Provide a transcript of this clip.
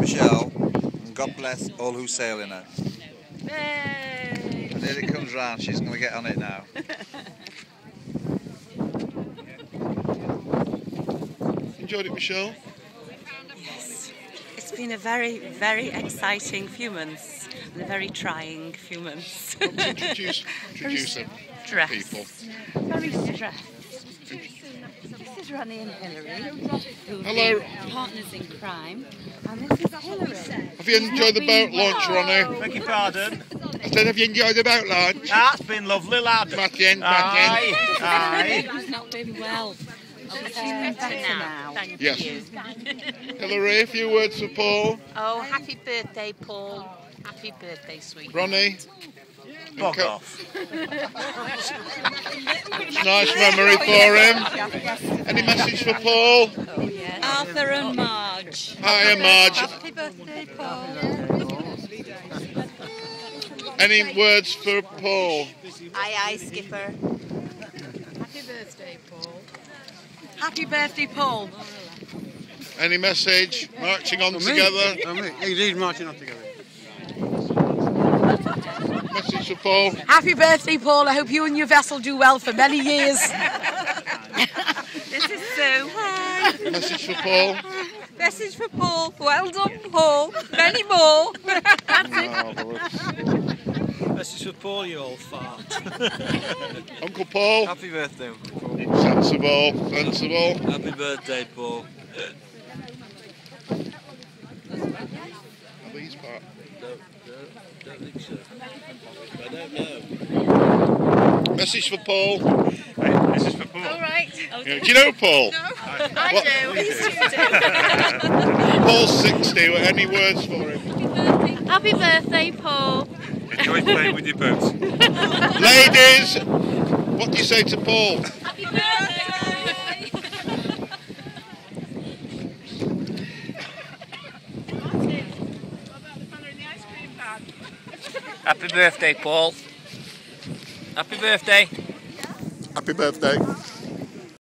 Michelle, and God bless all who sail in her. Yay! And here it comes round, she's going to get on it now. Enjoyed it, Michelle? Yes. It's been a very, very exciting few months and a very trying few months. Introduce them, people. Very stressed. This is Ronnie and Hilary, who Hello. are partners in crime, and this is Hilary. Have you enjoyed the boat launch, Ronnie? Beg your pardon? I said, have you enjoyed the boat launch? That's been lovely, lad. Martin. Aye. He's not been well. She's better now. Thank Yes. you. Hilary, a few words for Paul. Oh, happy birthday, Paul. Happy birthday, sweetie. Ronnie. Bug off. Nice memory for him. Any message for Paul? Arthur and Marge. Hiya, Marge. Happy birthday, Paul. Any words for Paul? Aye, Skipper. Happy birthday, Paul. Happy birthday, Paul. Any message? Marching on together. Indeed, marching on together. Message for Paul. Happy birthday, Paul. I hope you and your vessel do well for many years. This is Sue. Hi. Message for Paul. Message for Paul. Well done, Paul. Many more. Message for Paul, you old fart. Uncle Paul. Happy birthday, Uncle Paul. Sensible. Happy birthday, Paul. Are these part? Don't think so. I don't know. Message for Paul. Message for Paul. All right. Do you know Paul? No, What? I do. These two do. Paul's 60. Any words for him? Happy birthday, Paul. Enjoy playing with your boats. Ladies, what do you say to Paul? Happy birthday. Happy birthday, Paul. Happy birthday. Happy birthday.